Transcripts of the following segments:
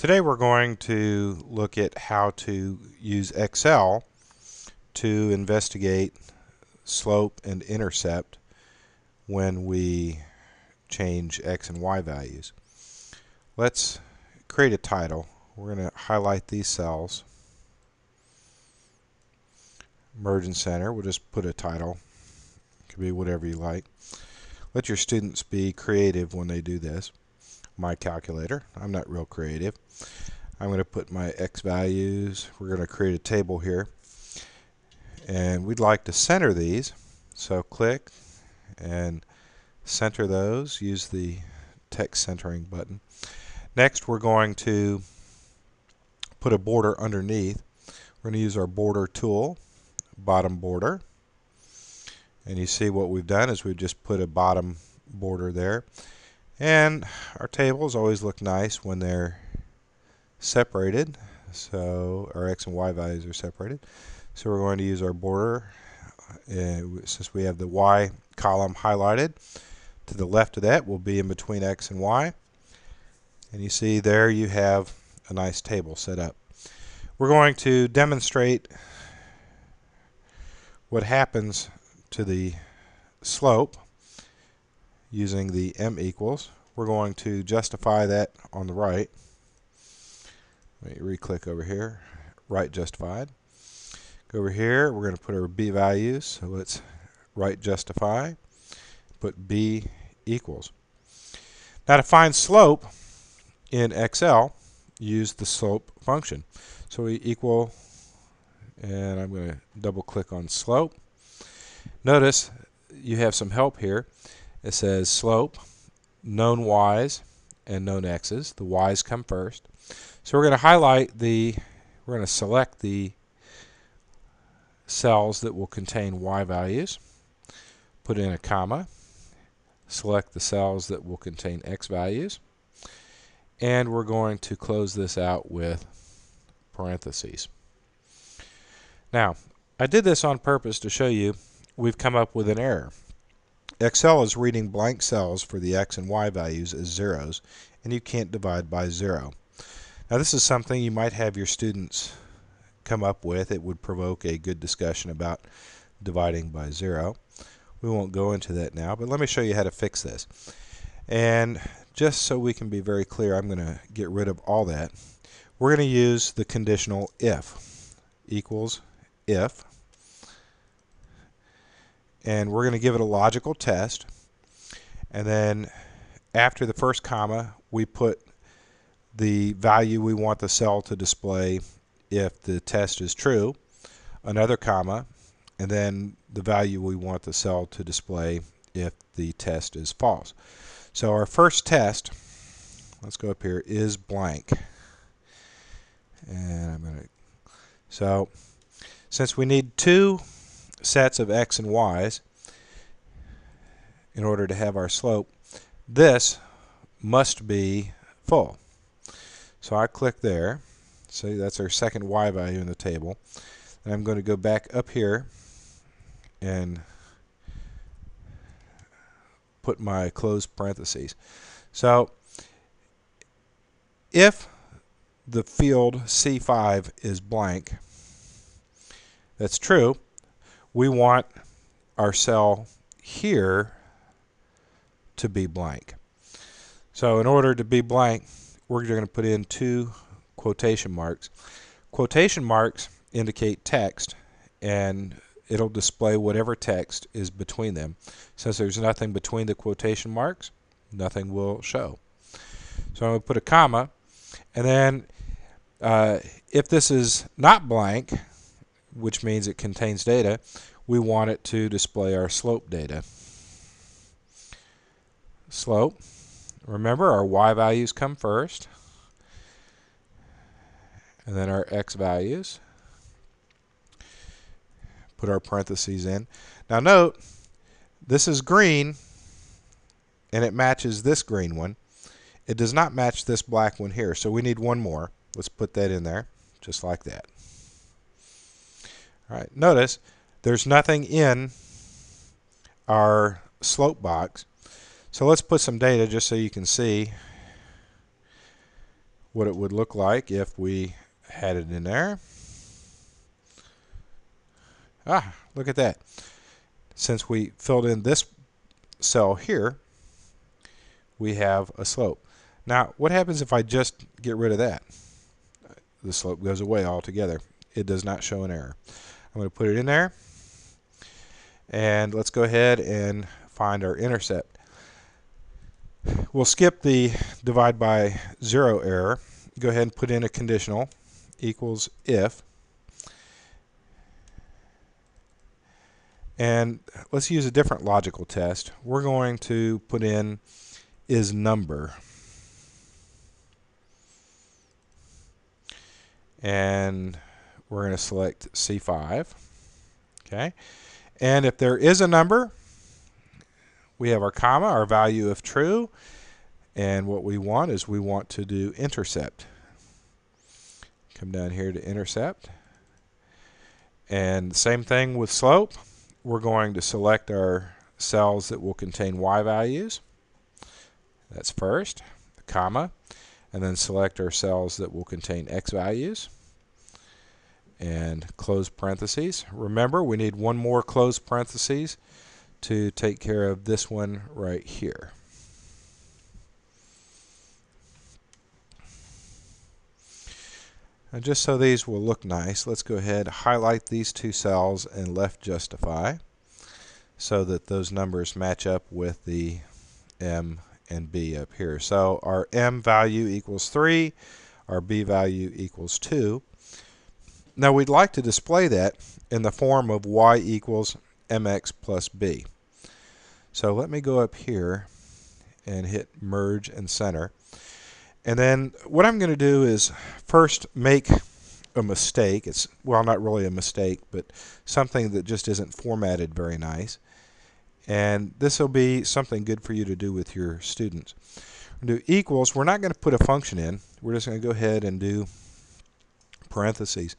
Today we're going to look at how to use Excel to investigate slope and intercept when we change x and y values. Let's create a title. We're going to highlight these cells, merge and center. We'll just put a title. It could be whatever you like. Let your students be creative when they do this. My calculator. I'm not real creative. I'm going to put my x values. We're going to create a table here, and we'd like to center these, so click and center those. Use the text centering button. Next we're going to put a border underneath. We're going to use our border tool, bottom border, and you see what we've done is we've just put a bottom border there. And our tables always look nice when they're separated, so our x and y values are separated. So we're going to use our border, since we have the y column highlighted. To the left of that will be in between x and y, and you see there you have a nice table set up. We're going to demonstrate what happens to the slope using the m equals. We're going to justify that on the right. Let me re-click over here, right justified. Go over here, we're going to put our b values, so let's right justify, put b equals. Now to find slope in Excel, use the slope function. So we equal, and I'm going to double click on slope. Notice you have some help here. It says slope, known y's and known x's. The y's come first. So we're going to select the cells that will contain y values, put in a comma, select the cells that will contain x values, and we're going to close this out with parentheses. Now, I did this on purpose to show you we've come up with an error. Excel is reading blank cells for the x and y values as zeros, and you can't divide by 0. Now this is something you might have your students come up with. It would provoke a good discussion about dividing by 0. We won't go into that now, but let me show you how to fix this. And just so we can be very clear, I'm going to get rid of all that. We're going to use the conditional if equals if, and we're going to give it a logical test, and then after the first comma we put the value we want the cell to display if the test is true, another comma, and then the value we want the cell to display if the test is false. So our first test, let's go up here, is blank. And so since we need two sets of x and y's in order to have our slope, this must be full. So I click there. See, that's our second y value in the table. And I'm going to go back up here and put my closed parentheses. So if the field C5 is blank, that's true, we want our cell here to be blank. So in order to be blank, we're going to put in two quotation marks. Quotation marks indicate text, and it'll display whatever text is between them. Since there's nothing between the quotation marks, nothing will show. So I'm going to put a comma, and then if this is not blank, which means it contains data, we want it to display our slope data. Slope. Remember, our y values come first, and then our x values. Put our parentheses in. Now note, this is green, and it matches this green one. It does not match this black one here, so we need one more. Let's put that in there, just like that. All right, notice there's nothing in our slope box. So let's put some data just so you can see what it would look like if we had it in there. Look at that. Since we filled in this cell here, we have a slope. Now, what happens if I just get rid of that? The slope goes away altogether. It does not show an error. I'm going to put it in there, and let's go ahead and find our intercept. We'll skip the divide by 0 error. Go ahead and put in a conditional equals if. And let's use a different logical test. We're going to put in is number. And we're going to select C5. Okay. And if there is a number, we have our comma, our value if true. And what we want is we want to do intercept. Come down here to intercept. And same thing with slope. We're going to select our cells that will contain y values. That's first, the comma, and then select our cells that will contain x values, and close parentheses. Remember, we need one more close parentheses to take care of this one right here. And just so these will look nice, let's go ahead, highlight these two cells and left justify so that those numbers match up with the M and B up here. So our M value equals 3, our B value equals 2. Now we'd like to display that in the form of y equals mx plus b. So let me go up here and hit merge and center. And then what I'm going to do is first make a mistake. It's, well, not really a mistake, but something that just isn't formatted very nice. And this will be something good for you to do with your students. Do equals, we're not going to put a function in. We're just going to go ahead and do parentheses.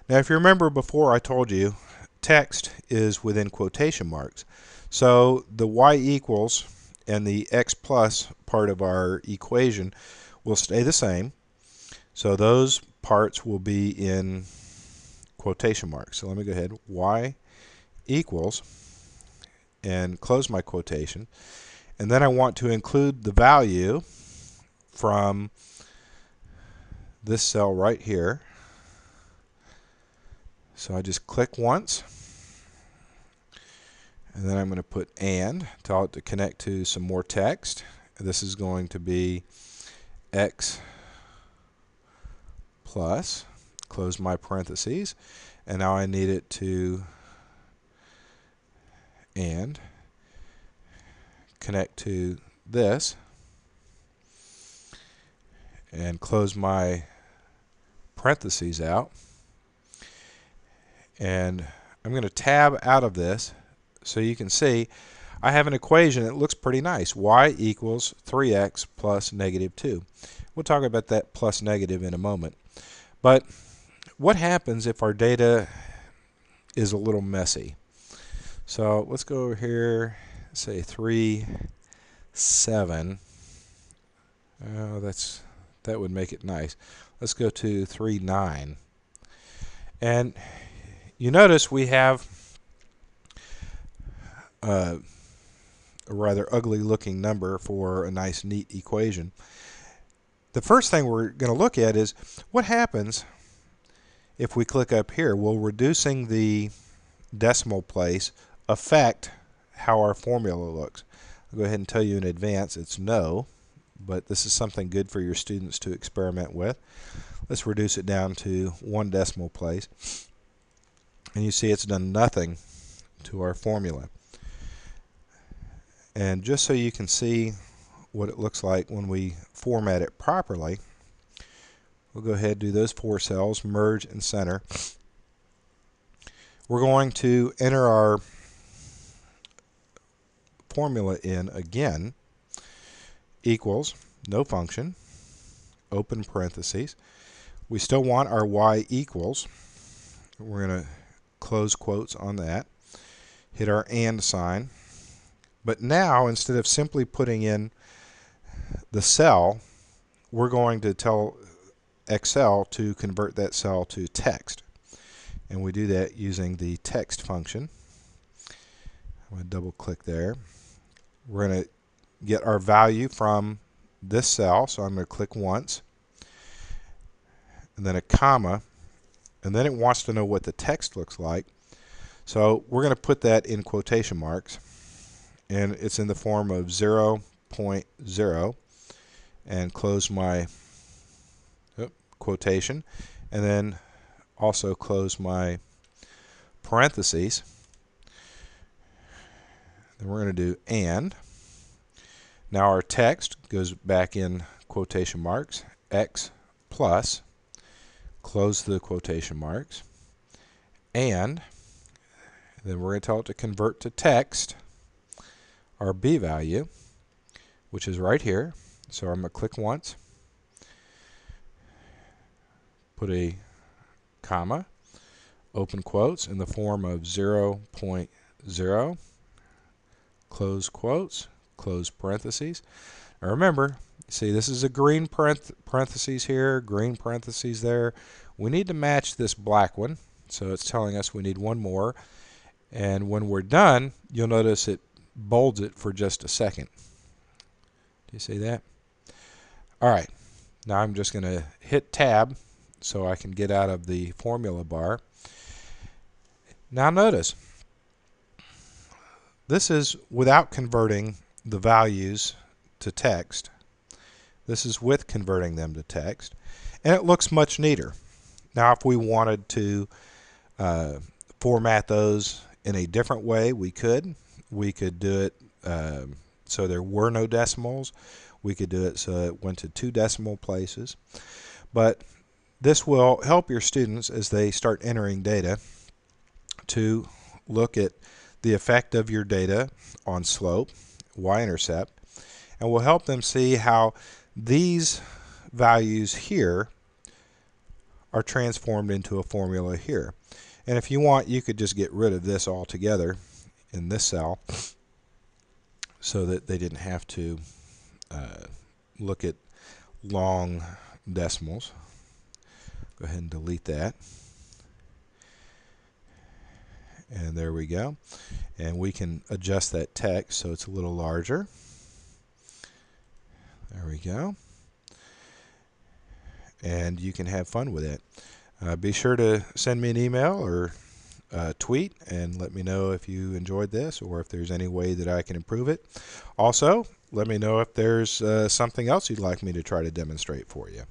Now, if you remember before, I told you text is within quotation marks. So the y equals and the x plus part of our equation will stay the same. So those parts will be in quotation marks. So let me go ahead. Y equals, and close my quotation. And then I want to include the value from this cell right here. So I just click once. And then I'm going to put and, tell it to connect to some more text. This is going to be x plus, close my parentheses, and now I need it to and connect to this and close my parentheses out. And I'm going to tab out of this so you can see I have an equation that looks pretty nice. Y equals 3x plus negative 2. We'll talk about that plus negative in a moment. But what happens if our data is a little messy? So let's go over here, say 3, 7. Oh, that would make it nice. Let's go to 3, 9. And you notice we have a rather ugly looking number for a nice neat equation. The first thing we're going to look at is what happens if we click up here. Will reducing the decimal place affect how our formula looks? I'll go ahead and tell you in advance it's no, but this is something good for your students to experiment with. Let's reduce it down to 1 decimal place. And you see it's done nothing to our formula. And just so you can see what it looks like when we format it properly, we'll go ahead and do those 4 cells, merge and center. We're going to enter our formula in again, equals, no function, open parentheses. We still want our y equals. We're going to close quotes on that, hit our and sign. But now, instead of simply putting in the cell, we're going to tell Excel to convert that cell to text. And we do that using the text function. I'm going to double click there. We're going to get our value from this cell, so I'm going to click once, and then a comma, and then it wants to know what the text looks like. So we're going to put that in quotation marks, and it's in the form of 0.0, and close my quotation, and then also close my parentheses. Then we're going to do and. Now our text goes back in quotation marks, x plus, close the quotation marks, and then we're going to tell it to convert to text our b value, which is right here. So I'm going to click once, put a comma, open quotes in the form of 0.0, close quotes, close parentheses. Now remember, see, this is a green parentheses here, green parentheses there. We need to match this black one, so it's telling us we need one more. And when we're done, you'll notice it bolds it for just a second. Do you see that? All right, now I'm just going to hit tab so I can get out of the formula bar. Now notice, this is without converting the values to text. This is with converting them to text, and it looks much neater. Now if we wanted to format those in a different way, we could do it so there were no decimals. We could do it so it went to 2 decimal places. But this will help your students as they start entering data to look at the effect of your data on slope, y-intercept, and will help them see how these values here are transformed into a formula here. And if you want, you could just get rid of this altogether in this cell so that they didn't have to look at long decimals. Go ahead and delete that. And there we go. And we can adjust that text so it's a little larger. There we go. And you can have fun with it. Be sure to send me an email or tweet and let me know if you enjoyed this or if there's any way that I can improve it. Also, let me know if there's something else you'd like me to try to demonstrate for you.